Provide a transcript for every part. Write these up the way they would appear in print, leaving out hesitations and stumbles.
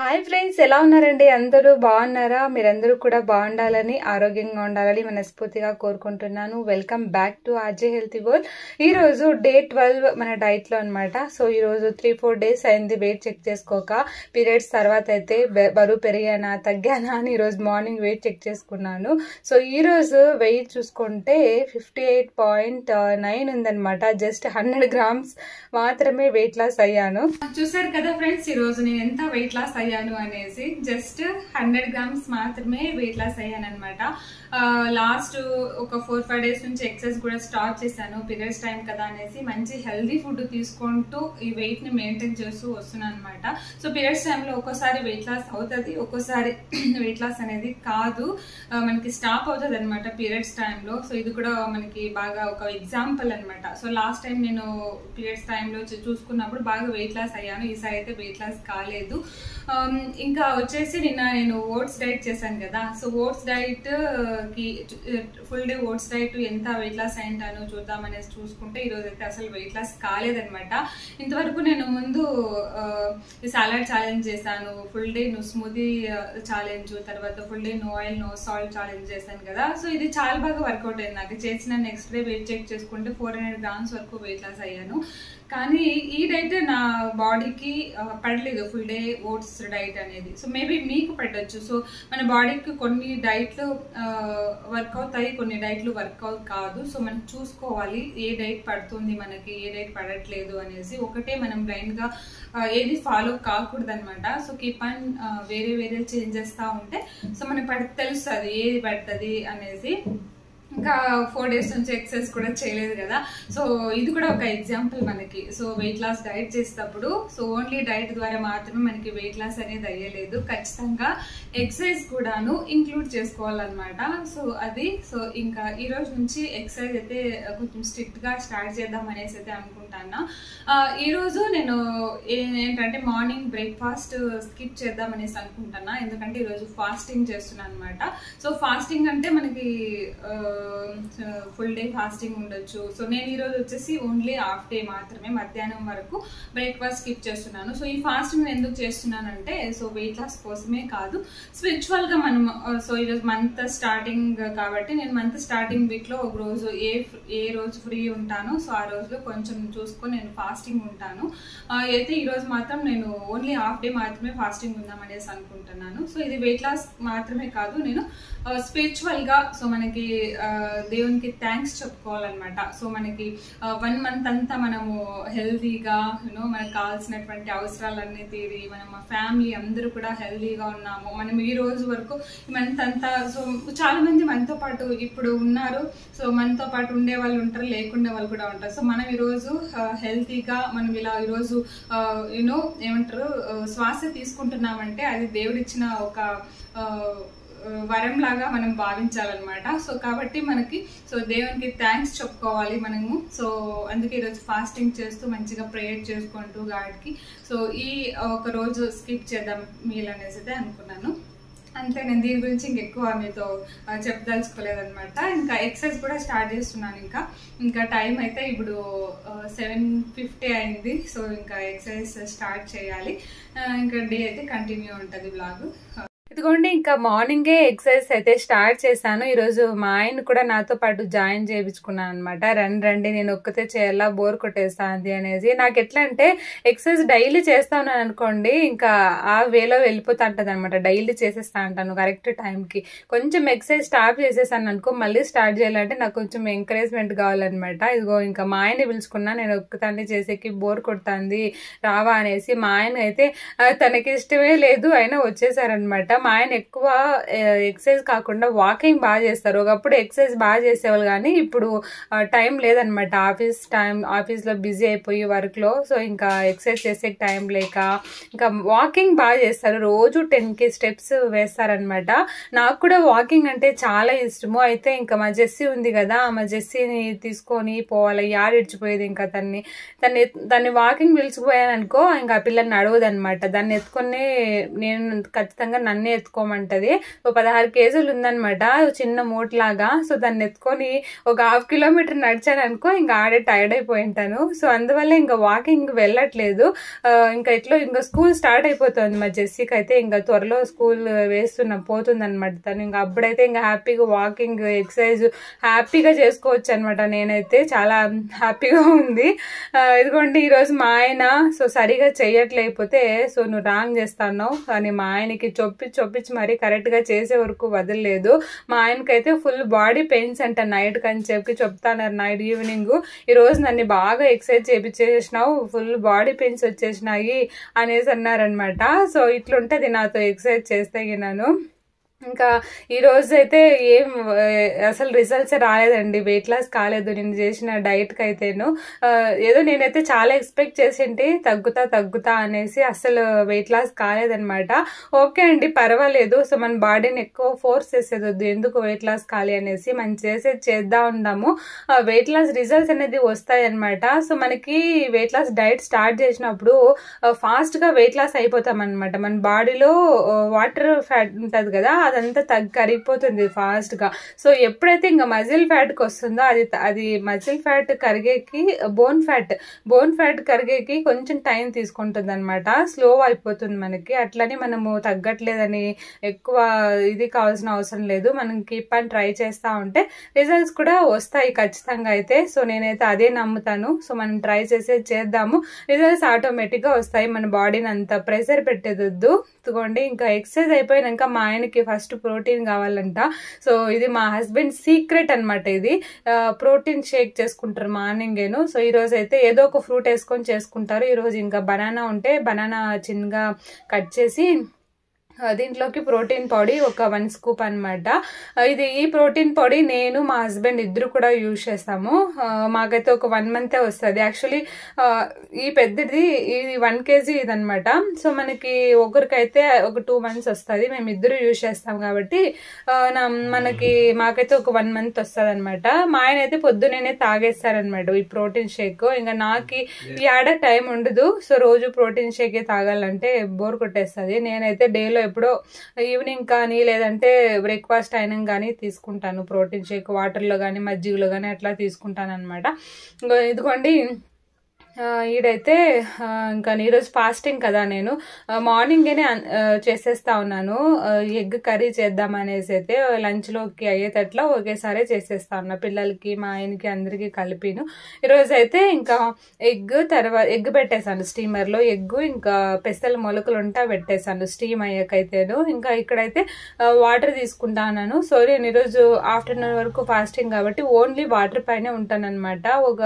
Hi friends, ఎలా ఉన్నారండి? అందరూ బాగున్నారా? మీరందరూ కూడా బాగుండాలని, ఆరోగ్యంగా ఉండాలని మనస్ఫూర్తిగా కోరుకుంటున్నాను. Welcome back to RJ healthy world. ఈ రోజు డే 12 మన డైట్ లో అనమాట. సో ఈ రోజు 3-4 days అయింది వెయిట్ చెక్ చేసుకోక. పీరియడ్స్ తర్వాత అయితే బరువు పెరిగానా తగ్గానా అని ఈ రోజు మార్నింగ్ వెయిట్ చెక్ చేసుకున్నాను. సో ఈ రోజు వెయిట్ చూసుకుంటే 58.9 ఉందనమాట. జస్ట్ 100 grams మాత్రమే వెయిట్ లాస్ అయ్యాను. చూసారు కదా ఫ్రెండ్స్, ఈ రోజు నేను ఎంత వెయిట్ లాస్ అయ్యాను అనేసి. జస్ట్ 100 grams మాత్రమే వెయిట్ లాస్ అయ్యాను అనమాట. లాస్ట్ ఒక 4-5 days నుంచి ఎక్సర్సైజ్ కూడా స్టార్ట్ చేశాను. పీరియడ్స్ టైం కదా అనేసి మంచి హెల్దీ ఫుడ్ తీసుకుంటూ ఈ వెయిట్ ని మెయింటైన్ చేస్తూ వస్తున్నాను అనమాట. సో పీరియడ్స్ టైంలో ఒక్కోసారి వెయిట్ లాస్ అవుతుంది, ఒక్కోసారి వెయిట్ లాస్ అనేది కాదు, మనకి స్టాప్ అవుతుంది అనమాట పీరియడ్స్ టైంలో. సో ఇది కూడా మనకి బాగా ఒక ఎగ్జాంపుల్ అనమాట. సో లాస్ట్ టైం నేను పీరియడ్స్ టైంలో చూసుకున్నప్పుడు బాగా వెయిట్ లాస్ అయ్యాను. ఈసారి అయితే వెయిట్ లాస్ కాలేదు. ఇంకా వచ్చేసి నిన్న నేను ఓట్స్ డైట్ చేశాను కదా. సో ఓట్స్ డైట్ కి ఫుల్ డే ఓట్స్ డైట్ ఎంత వెయిట్ లాస్ అయింటానో చూద్దామనేసి చూసుకుంటే ఈరోజు అయితే అసలు వెయిట్ లాస్ కాలేదనమాట. ఇంతవరకు నేను ముందు సాలడ్ ఛాలెంజ్ చేశాను, ఫుల్ డే స్మూదీ ఛాలెంజ్, తర్వాత full day no oil no salt challenge చేశాను కదా. సో ఇది చాలా బాగా వర్కౌట్ అయింది నాకు. చేసిన నెక్స్ట్ డే వెయిట్ చెక్ చేసుకుంటే 400 grams వరకు వెయిట్ లాస్ అయ్యాను. కానీ ఈ డైట్ నా బాడీకి పడలేదు, ఫుల్ డే ఓట్స్ డైట్ అనేది. సో మేబీ మీకు పడవచ్చు. సో మన బాడీకి కొన్ని డైట్లు వర్క్ అవుతాయి, కొన్ని డైట్లు వర్కౌట్ కాదు. సో మనం చూసుకోవాలి ఏ డైట్ పడుతుంది మనకి, ఏ డైట్ పడట్లేదు అనేసి. ఒకటే మనం బ్లైండ్ గా ఏది ఫాలో కాకూడదు అనమాట. సో కీప్ ఆన్ వేరే వేరే చేంజ్ చేస్తూ ఉంటే సో మనకి తెలుస్తుంది ఏది పడుతుంది అనేసి. ఇంకా 4 days నుంచి ఎక్సర్సైజ్ కూడా చేయలేదు కదా. సో ఇది కూడా ఒక ఎగ్జాంపుల్ మనకి. సో వెయిట్ లాస్ డైట్ చేసేటప్పుడు సో ఓన్లీ డైట్ ద్వారా మాత్రమే మనకి వెయిట్ లాస్ అనేది అయ్యలేదు, ఖచ్చితంగా ఎక్సర్సైజ్ కూడాను ఇంక్లూడ్ చేసుకోవాలన్నమాట. సో అది సో ఇంకా ఈ రోజు నుంచి ఎక్సర్సైజ్ అయితే కొంచెం స్ట్రిక్ట్ గా స్టార్ట్ చేద్దాం అనేసి అయితే అనుకుంటాను. ఈ రోజు నేను ఏంటంటే మార్నింగ్ బ్రేక్ఫాస్ట్ స్కిప్ చేద్దాం అనేసి అనుకుంటున్నా, ఎందుకంటే ఈరోజు ఫాస్టింగ్ చేస్తున్నాను అనమాట. సో ఫాస్టింగ్ అంటే మనకి ఫుల్ డే ఫాస్టింగ్ ఉండొచ్చు. సో నేను ఈరోజు వచ్చేసి ఓన్లీ హాఫ్ డే మాత్రమే, మధ్యాహ్నం వరకు బ్రేక్ఫాస్ట్ స్కిప్ చేస్తున్నాను. సో ఈ ఫాస్టింగ్ ఎందుకు చేస్తున్నానంటే సో వెయిట్ లాస్ కోసమే కాదు, స్పిరిచువల్ గా మనం సో ఈరోజు మంత్ స్టార్టింగ్ కాబట్టి నేను మంత్ స్టార్టింగ్ వీక్ లో ఒక రోజు ఏ రోజు ఫ్రీ ఉంటానో సో ఆ రోజులో కొంచెం చూసుకొని నేను ఫాస్టింగ్ ఉంటాను. అయితే ఈ రోజు మాత్రం నేను ఓన్లీ హాఫ్ డే మాత్రమే ఫాస్టింగ్ ఉందాం అనేసి అనుకుంటున్నాను. సో ఇది వెయిట్ లాస్ మాత్రమే కాదు, నేను స్పిరిచువల్ గా సో మనకి దేవునికి థ్యాంక్స్ చెప్పుకోవాలన్నమాట. సో మనకి 1 month అంతా మనము హెల్దీగా మనకు కావాల్సినటువంటి అవసరాలన్నీ తీరి మనం ఫ్యామిలీ అందరూ కూడా హెల్దీగా ఉన్నాము. మనం ఈ రోజు వరకు ఈ మంత్ అంతా సో చాలా మంది మనతో పాటు ఇప్పుడు ఉన్నారు. సో మనతో పాటు ఉండే వాళ్ళు ఉంటారు, లేకుండే వాళ్ళు కూడా ఉంటారు. సో మనం ఈరోజు హెల్తీగా మనం ఇలా ఈరోజు ఏమంటారు శ్వాస తీసుకుంటున్నామంటే అది దేవుడిచ్చిన ఒక వరం లాగా మనం భావించాలన్నమాట. సో కాబట్టి మనకి సో దేవునికి థ్యాంక్స్ చెప్పుకోవాలి మనము. సో అందుకే ఈరోజు ఫాస్టింగ్ చేస్తూ మంచిగా ప్రేయర్ చేసుకుంటూ గాడ్కి సో ఈ ఒక రోజు స్కిప్ చేద్దాం మీల్ అనేసి అయితే అనుకున్నాను. అంతే, నేను దీని గురించి ఇంకెక్కువ మీతో చెప్పదలుచుకోలేదన్నమాట. ఇంకా ఎక్సర్సైజ్ కూడా స్టార్ట్ చేస్తున్నాను. ఇంకా టైం అయితే ఇప్పుడు 7:50 అయింది. సో ఇంకా ఎక్సర్సైజ్ స్టార్ట్ చేయాలి. ఇంకా డే అయితే కంటిన్యూ ఉంటుంది బ్లాగ్. ఇదిగోండి, ఇంకా మార్నింగే ఎక్సర్సైజ్ అయితే స్టార్ట్ చేశాను. ఈరోజు మా ఆయన కూడా నాతో పాటు జాయిన్ చేయించుకున్నాను అనమాట. రండి నేను ఒక్కతే చేయాలా, బోర్ కొట్టేస్తాంది అనేసి. నాకు ఎట్లా అంటే ఎక్సర్సైజ్ డైలీ చేస్తా ఉన్నాను అనుకోండి, ఇంకా ఆ వేలో వెళ్ళిపోతా ఉంటది అనమాట. డైలీ చేసేస్తా ఉంటాను కరెక్ట్ టైంకి. కొంచెం ఎక్సర్సైజ్ స్టాప్ చేసేసాను అనుకో, మళ్ళీ స్టార్ట్ చేయాలంటే నాకు కొంచెం ఎంకరేజ్మెంట్ కావాలన్నమాట. ఇదిగో ఇంకా మా ఆయన పిలుచుకున్నా, నేను ఒక్కదాన్ని చేసేకి బోర్ కొడుతుంది రావా అనేసి. మా ఆయన అయితే తనకి ఇష్టమే లేదు, అయినా వచ్చేసారనమాట. మా ఆయన ఎక్కువ ఎక్సర్సైజ్ కాకుండా వాకింగ్ బాగా చేస్తారు. ఒకప్పుడు ఎక్సర్సైజ్ బాగా చేసేవాళ్ళు, కానీ ఇప్పుడు టైం లేదనమాట. ఆఫీస్లో బిజీ అయిపోయి వర్క్ లో. సో ఇంకా ఎక్సర్సైజ్ చేసే టైం లేక ఇంకా వాకింగ్ బాగా చేస్తారు. రోజు 10K స్టెప్స్ వేస్తారనమాట. నాకు కూడా వాకింగ్ అంటే చాలా ఇష్టము. అయితే ఇంకా మా జెస్సీ ఉంది కదా, మా జెస్సీని తీసుకొని పోవాలి, యాడిడిచిపోయేది. ఇంకా దాన్ని వాకింగ్ పిలిచిపోయాను అనుకో, ఇంకా ఆ పిల్లని అడవదనమాట. దాన్ని ఎత్తుకొని నేను ఖచ్చితంగా నన్నే అన్ని ఎత్తుకోమంటది. 16 కేజీలు ఉందనమాట, చిన్న మూటలాగా. సో దాన్ని ఎత్తుకొని ఒక 1/2 కిలోమీటర్ నడిచాను అనుకో, ఇంకా ఆడే టైర్డ్ అయిపోయింటాను. సో అందువల్ల ఇంకా వాకింగ్ వెళ్ళట్లేదు. ఇంకా ఇట్లా ఇంకా స్కూల్ స్టార్ట్ అయిపోతుంది మా జెస్సీకి అయితే. ఇంకా త్వరలో స్కూల్ పోతుంది అనమాట తను. ఇంకా అప్పుడైతే ఇంకా హ్యాపీగా వాకింగ్ ఎక్సర్సైజ్ హ్యాపీగా చేసుకోవచ్చు అనమాట. నేనైతే చాలా హ్యాపీగా ఉంది. ఇదిగోండి ఈరోజు మా ఆయన సో సరిగా చెయ్యట్లేకపోతే, సో నువ్వు రాంగ్ చేస్తాను అని మా ఆయనకి చొప్పించి మరీ కరెక్ట్ గా చేసే వరకు వదలలేదు. మా ఆయనకైతే ఫుల్ బాడీ పెయిన్స్ అంట నైట్ కని చెప్పి చెప్తాన్నారు. నైట్ ఈవినింగ్ ఈ రోజు నన్ను బాగా ఎక్సర్సైజ్ చేపించేసినావు, ఫుల్ బాడీ పెయిన్స్ వచ్చేసినాయి అనేసి అన్నారనమాట. సో ఇట్లుంటది నాతో ఎక్సర్సైజ్ చేస్తే గినాను. ఇంకా ఈ రోజు అయితే ఏం అసలు రిజల్ట్స్ రాలేదండి, వెయిట్ లాస్ కాలేదు నేను చేసిన డైట్ కి అయితేను. ఏదో నేనైతే చాలా ఎక్స్పెక్ట్ చేసింటి తగ్గుతా అనేసి, అసలు వెయిట్ లాస్ కాలేదనమాట. ఓకే అండి పర్వాలేదు. సో మన బాడీని ఎక్కువ ఫోర్స్ చేసేది వద్దు, ఎందుకు వెయిట్ లాస్ కాలి అనేసి మనం చేసేది చేద్దాం ఉన్నాము. వెయిట్ లాస్ రిజల్ట్స్ అనేది వస్తాయి అనమాట. సో మనకి వెయిట్ లాస్ డైట్ స్టార్ట్ చేసినప్పుడు ఫాస్ట్ గా వెయిట్ లాస్ అయిపోతాం అనమాట. మన బాడీలో వాటర్ ఫ్యాట్ ఉంటది కదా, అదంతా కరిగిపోతుంది ఫాస్ట్ గా. సో ఎప్పుడైతే ఇంకా మజిల్ ఫ్యాట్ కి వస్తుందో అది మజిల్ ఫ్యాట్ కరిగేకి బోన్ ఫ్యాట్ కరిగేకి కొంచెం టైం తీసుకుంటుంది అనమాట, స్లో అయిపోతుంది మనకి. అట్లని మనము తగ్గట్లేదని ఎక్కువ ఇది కావాల్సిన అవసరం లేదు. మనం కీప్ అండ్ ట్రై చేస్తా ఉంటే రిజల్ట్స్ కూడా వస్తాయి ఖచ్చితంగా అయితే. సో నేనైతే అదే నమ్ముతాను. సో మనం ట్రై చేద్దాము, రిజల్ట్స్ ఆటోమేటిక్ గా వస్తాయి. మన బాడీని అంత ప్రెషర్ పెట్టేదొద్దు. ఇదిగోండి ఇంకా ఎక్సర్సైజ్ అయిపోయినాక మా ఆయనకి ఫస్ట్ ప్రోటీన్ కావాలంట. సో ఇది మా హస్బెండ్ సీక్రెట్ అనమాట. ఇది ప్రోటీన్ షేక్ చేసుకుంటారు మార్నింగేను. సో ఈ రోజు అయితే ఏదో ఒక ఫ్రూట్ వేసుకొని చేసుకుంటారు. ఈ రోజు ఇంకా బనానా ఉంటే బనానా చిన్నగా కట్ చేసి దీంట్లోకి ప్రోటీన్ పొడి ఒక 1 స్కూప్ అనమాట. ఈ ప్రోటీన్ పొడి నేను మా హస్బెండ్ ఇద్దరు కూడా యూజ్ చేస్తాము. మాకైతే ఒక 1 మంతే వస్తుంది. యాక్చువల్లీ ఈ పెద్దది ఇది 1 kg ఇదనమాట. సో మనకి ఒకరికైతే ఒక 2 months వస్తుంది. మేము ఇద్దరు యూజ్ చేస్తాం కాబట్టి మాకైతే ఒక 1 month వస్తుంది అనమాట. మా ఆయన అయితే పొద్దునే తాగేస్తారనమాట ఈ ప్రోటీన్ షేక్. ఇంకా నాకు ఈ ఆడ టైం ఉండదు. సో రోజు ప్రోటీన్ షేకే తాగాలంటే బోర్ కొట్టేస్తుంది. నేనైతే డేలో ఎప్పుడో ఈవినింగ్ కానీ లేదంటే బ్రేక్ఫాస్ట్ అయినా కానీ తీసుకుంటాను ప్రోటీన్ షేక్. వాటర్లో కానీ మజ్జిగలో కానీ అట్లా తీసుకుంటాను అనమాట. ఇదిగోండి ఈడైతే ఇంకా ఈరోజు ఫాస్టింగ్ కదా, నేను మార్నింగేనే చేసేస్తా ఉన్నాను. ఎగ్ కర్రీ చేద్దామనేసి అయితే లంచ్లోకి అయ్యేటట్లా ఒకేసారి చేసేస్తా ఉన్నా, పిల్లలకి మా ఆయనకి అందరికి కలిపిను. ఈరోజు అయితే ఇంకా ఎగ్ పెట్టేశాను స్టీమర్లో. ఎగ్గు ఇంకా పెసల మొలకలు ఉంటా పెట్టేశాను స్టీమ్ అయ్యాకైతేను. ఇంకా ఇక్కడైతే వాటర్ తీసుకుంటాను. సో నేను ఈరోజు ఆఫ్టర్నూన్ వరకు ఫాస్టింగ్ కాబట్టి ఓన్లీ వాటర్ పైనే ఉంటాను అనమాట. ఒక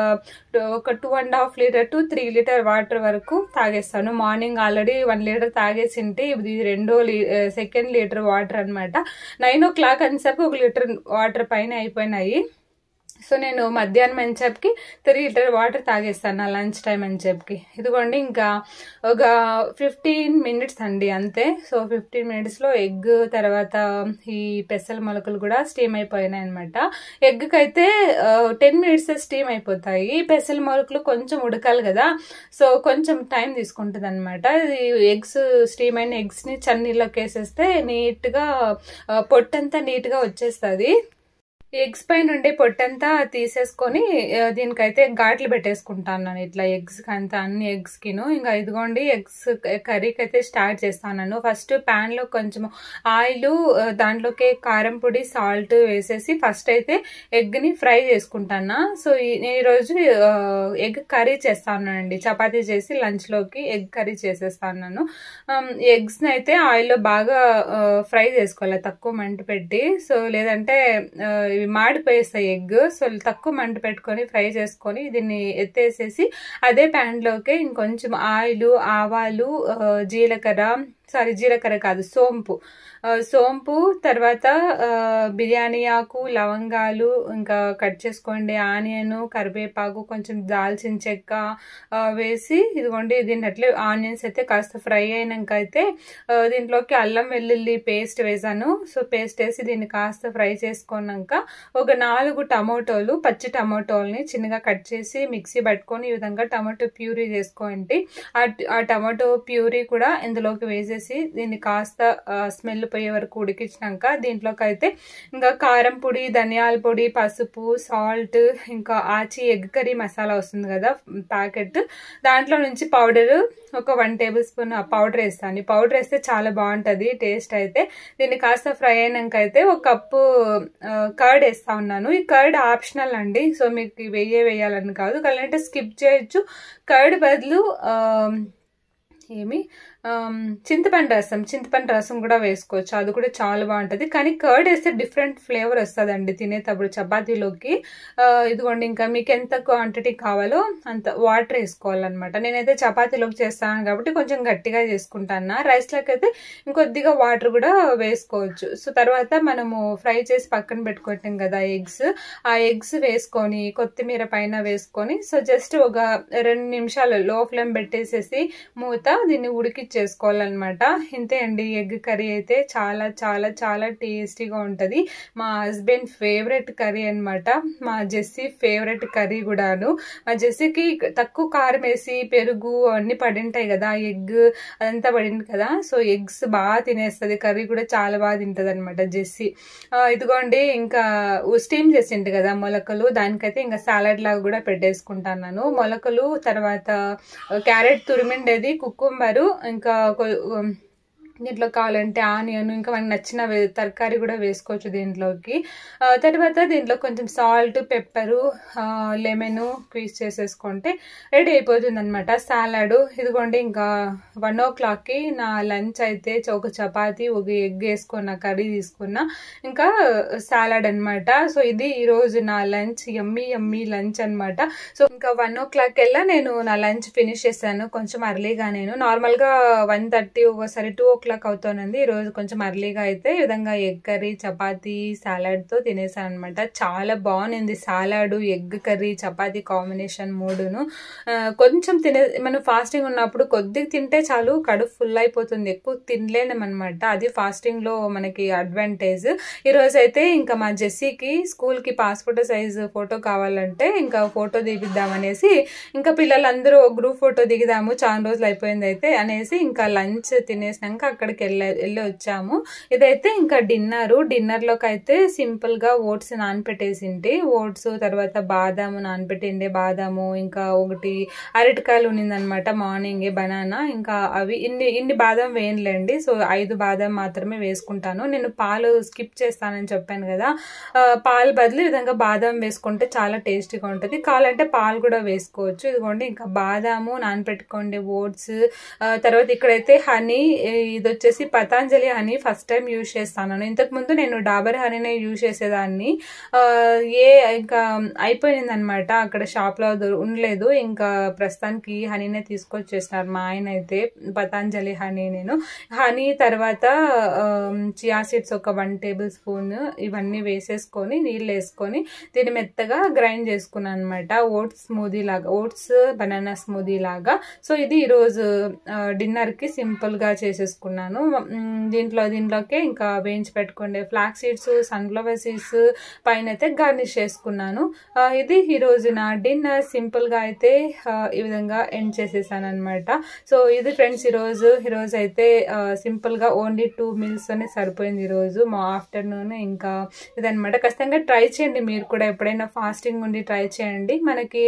2.5 లీటర్ to 3 లీటర్ వాటర్ వరకు తాగేస్తాను. మార్నింగ్ ఆల్రెడీ 1 లీటర్ తాగేసింటే ఇది సెకండ్ లీటర్ వాటర్ అనమాట. 9 o'clock అనేసరికి 1 లీటర్ వాటర్ పైన అయిపోయినాయి. సో నేను మధ్యాహ్నం అని చెప్పి 3 లీటర్ వాటర్ తాగేస్తాను నా లంచ్ టైం అని చెప్పి. ఇదిగోండి ఇంకా ఒక 15 minutes అండి అంతే. సో 15 minutesలో ఎగ్ తర్వాత ఈ పెసల మొలకలు కూడా స్టీమ్ అయిపోయినాయి అనమాట. ఎగ్కి అయితే 10 minutes స్టీమ్ అయిపోతాయి. పెసల మొలకలు కొంచెం ఉడకాలి కదా, సో కొంచెం టైం తీసుకుంటుంది అనమాట. ఎగ్స్ స్టీమ్ అయిన ఎగ్స్ని చన్నీళ్ళకి వేసేస్తే నీట్గా పొట్టంతా నీట్గా వచ్చేస్తుంది. ఎగ్స్ పైన ఉండే పొట్టంతా తీసేసుకొని దీనికైతే ఘాట్లు పెట్టేసుకుంటాను నేను ఇట్లా ఎగ్స్ అంతా అన్ని ఎగ్స్ కిను. ఇంకా ఇదిగోండి ఎగ్స్ కర్రీకి అయితే స్టార్ట్ చేస్తాను. ఫస్ట్ ప్యాన్ లో కొంచెం ఆయిల్, దాంట్లోకి కారం పొడి, సాల్ట్ వేసేసి ఫస్ట్ అయితే ఎగ్ ని ఫ్రై చేసుకుంటాను. సో నేను ఈరోజు ఎగ్ కర్రీ చేస్తానండి. చపాతీ చేసి లంచ్ లోకి ఎగ్ కర్రీ చేసేస్తాను. ఎగ్స్ ని అయితే ఆయిల్లో బాగా ఫ్రై చేసుకోవాలి తక్కువ మంట పెట్టి. సో లేదంటే మాడిపోయేస్తాయి ఎగ్. సో తక్కువ మంట పెట్టుకొని ఫ్రై చేసుకొని దీన్ని ఎత్తేసేసి అదే ప్యాన్ లోకి ఇంకొంచెం ఆయిల్, ఆవాలు, జీలకర్ర కాదు సోంపు తర్వాత బిర్యానీ ఆకు, లవంగాలు, ఇంకా కట్ చేసుకోండి ఆనియన్, కరివేపాకు, కొంచెం దాల్చిన చెక్క వేసి ఇదిగోండి దీన్ని అట్లే ఆనియన్స్ అయితే కాస్త ఫ్రై అయినాక అయితే దీంట్లోకి అల్లం వెల్లుల్లి పేస్ట్ వేసాను. సో పేస్ట్ వేసి దీన్ని కాస్త ఫ్రై చేసుకున్నాక ఒక 4 టమోటోలు, పచ్చి టమోటోల్ని చిన్నగా కట్ చేసి మిక్సీ పట్టుకొని ఈ విధంగా టమాటో ప్యూరీ చేసుకోండి. ఆ టమాటో ప్యూరీ కూడా ఇందులోకి వేసేసి వేసేసి దీన్ని కాస్త స్మెల్ పోయే వరకు ఉడికించినాక దీంట్లోకి అయితే ఇంకా కారం పొడి, ధనియాల పొడి, పసుపు, సాల్ట్, ఇంకా ఆచి ఎగ్ కర్రీ మసాలా వస్తుంది కదా ప్యాకెట్, దాంట్లో నుంచి పౌడర్ ఒక 1 టేబుల్ స్పూన్ పౌడర్ వేస్తాను. ఈ పౌడర్ వేస్తే చాలా బాగుంటుంది టేస్ట్ అయితే. దీన్ని కాస్త ఫ్రై అయినాక అయితే 1 కప్పు కర్డ్ వేస్తా ఉన్నాను. ఈ కర్డ్ ఆప్షనల్ అండి, సో మీకు వేయాలని కాదు, కావాలంటే స్కిప్ చేయొచ్చు. కర్డ్ బదులు చింతపండు రసం కూడా వేసుకోవచ్చు, అది కూడా చాలా బాగుంటుంది. కానీ కర్డ్ వేస్తే డిఫరెంట్ ఫ్లేవర్ వస్తుందండి తినేటప్పుడు చపాతీలోకి. ఇదిగోండి, ఇంకా మీకు ఎంత క్వాంటిటీ కావాలో అంత వాటర్ వేసుకోవాలన్నమాట. నేనైతే చపాతీలోకి చేస్తాను కాబట్టి కొంచెం గట్టిగా చేసుకుంటాను. రైస్లోకి అయితే ఇంకొద్దిగా వాటర్ కూడా వేసుకోవచ్చు. సో తర్వాత మనము ఫ్రై చేసి పక్కన పెట్టుకుంటాం కదా ఆ ఎగ్స్ వేసుకొని కొత్తిమీర పైన వేసుకొని సో జస్ట్ ఒక 2 నిమిషాలు లో ఫ్లేమ్ పెట్టేసేసి మూత దీన్ని చేసుకోవాలన్నమాట. ఇంతే అండి, ఎగ్ కర్రీ అయితే చాలా చాలా చాలా టేస్టీగా ఉంటుంది. మా హస్బెండ్ ఫేవరెట్ కర్రీ అనమాట, మా జెస్సీ ఫేవరెట్ కర్రీ కూడాను. మా జెస్సీకి తక్కువ కారం వేసి పెరుగు అన్ని పడింటాయి కదా, ఎగ్ అదంతా పడింది కదా, సో ఎగ్స్ బాగా తినేస్తుంది. కర్రీ కూడా చాలా బాగా తింటది అనమాట జెస్సీ. ఇదిగోండి, ఇంకా స్టీమ్ చేసింది కదా మొలకలు, దానికైతే ఇంకా సాలడ్ లాగా కూడా పెట్టేసుకుంటాను. మొలకలు, తర్వాత క్యారెట్ తురిమిండేది, కుకుంబరు, ఇంకా దీంట్లో కావాలంటే ఆనియన్, ఇంకా మనకు నచ్చిన తరకారీ కూడా వేసుకోవచ్చు దీంట్లోకి. తర్వాత దీంట్లో కొంచెం సాల్ట్, పెప్పరు, లెమన్ పీస్ చేసేసుకుంటే రెడీ అయిపోతుంది అనమాట సాలాడ్. ఇదిగోండి, ఇంకా 1 o'clockకి నా లంచ్ అయితే ఒక చపాతీ, ఒక ఎగ్ వేసుకున్న, కర్రీ తీసుకున్నా, ఇంకా సాలాడ్ అనమాట. సో ఇది ఈరోజు నా లంచ్, యమ్మీ లంచ్ అనమాట. సో ఇంకా 1 o'clock కల్లా నేను నా లంచ్ ఫినిష్ చేశాను, కొంచెం అర్లీగా. నేను నార్మల్గా 1:30 ఒకసారి 2 o'clock అవుతానండి. ఈరోజు కొంచెం అర్లీగా అయితే ఈ విధంగా ఎగ్ కర్రీ, చపాతీ, సాలాడ్ తో తినేసాను అనమాట. చాలా బాగుంది salad, egg curry, chapati combination మూడును. కొంచెం మనం ఫాస్టింగ్ ఉన్నప్పుడు కొద్దిగా తింటే చాలు, కడుపు ఫుల్ అయిపోతుంది, ఎక్కువ తినలేనమాట. అది ఫాస్టింగ్ లో మనకి అడ్వాంటేజ్. ఈ రోజు అయితే ఇంకా మా జెస్సీకి స్కూల్ కి పాస్పోర్ట్ సైజ్ ఫోటో కావాలంటే ఇంకా ఫోటో దిగిద్దామనేసి, ఇంకా పిల్లలందరూ గ్రూప్ ఫోటో దిగుదాము, చాలా రోజులు అయిపోయింది అయితే అనేసి ఇంకా లంచ్ తినేసినాక అక్కడికి వెళ్ళి వచ్చాము. ఇదైతే ఇంకా డిన్నర్ లోకి అయితే సింపుల్ గా ఓట్స్ నానపెట్టేసింటి, ఓట్స్, తర్వాత బాదాము నానపెట్టిండే బాదాము, ఇంకా ఒకటి అరటికాయలు ఉన్నిందనమాట మార్నింగ్, బనానా, ఇంకా అవి ఇన్ని బాదం వేయనులేండి. సో 5 బాదం మాత్రమే వేసుకుంటాను. నేను పాలు స్కిప్ చేస్తానని చెప్పాను కదా, పాలు బదులు ఈ విధంగా బాదం వేసుకుంటే చాలా టేస్టీగా ఉంటుంది. కావాలంటే పాలు కూడా వేసుకోవచ్చు. ఇదిగోండి, ఇంకా బాదాము నానపెట్టుకోండి, ఓట్స్, తర్వాత ఇక్కడైతే హనీ, ఇది వచ్చేసి Patanjali honey first time use చేస్తాను. ఇంతకు ముందు నేను డాబర్ హనీనే యూజ్ చేసేదాన్ని. ఇంకా అయిపోయింది అనమాట, అక్కడ షాప్ లో ఉండలేదు. ఇంకా ప్రస్తుతానికి హనీనే తీసుకొచ్చేసినారు మా ఆయన అయితే, పతాంజలి హనీ. నేను హనీ, తర్వాత చియా సీడ్స్ ఒక 1 టేబుల్ స్పూన్ ఇవన్నీ వేసేసుకొని నీళ్ళు వేసుకొని దీన్ని మెత్తగా గ్రైండ్ చేసుకున్నాను అనమాట. ఓట్స్ బనానా స్మూదీ లాగా. సో ఇది ఈరోజు డిన్నర్ కి సింపుల్ గా చేసేసుకున్నాను. దీంట్లోకే ఇంకా వేయించి పెట్టుకోండి ఫ్లాక్ సీడ్స్, సన్ఫ్లవర్ సీడ్స్ పైన అయితే గార్నిష్ చేసుకున్నాను. ఇది ఈ రోజు నా డిన్నర్. సింపుల్ గా అయితే ఈ విధంగా ఎండ్ చేసేసాను అనమాట. సో ఇది ఫ్రెండ్స్ ఈ రోజు అయితే సింపుల్ గా ఓన్లీ 2 meals అనే సరిపోయింది ఈ రోజు మా ఆఫ్టర్నూన్. ఇంకా ఇదనమాట, ఖచ్చితంగా ట్రై చేయండి మీరు కూడా, ఎప్పుడైనా ఫాస్టింగ్ ఉండి ట్రై చేయండి. మనకి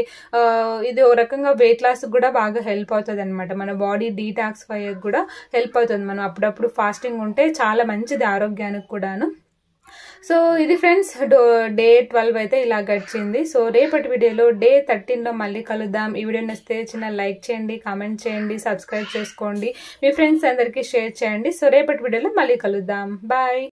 ఇది ఒక రకంగా వెయిట్ లాస్ కూడా బాగా హెల్ప్ అవుతుంది అనమాట, మన బాడీ డీటాక్సిఫై కూడా హెల్ప్ అవుతుంది. మనం అప్పుడప్పుడు ఫాస్టింగ్ ఉంటే చాలా మంచిది ఆరోగ్యానికి కూడాను. సో ఇది ఫ్రెండ్స్ డే 12 అయితే ఇలా గడిచింది. సో రేపటి వీడియోలో డే 13లో మళ్ళీ కలుద్దాం. ఈ వీడియో నచ్చితే చిన్న లైక్ చేయండి, కామెంట్ చేయండి, సబ్స్క్రైబ్ చేసుకోండి, మీ ఫ్రెండ్స్ అందరికీ షేర్ చేయండి. సో రేపటి వీడియోలో మళ్ళీ కలుద్దాం. బాయ్.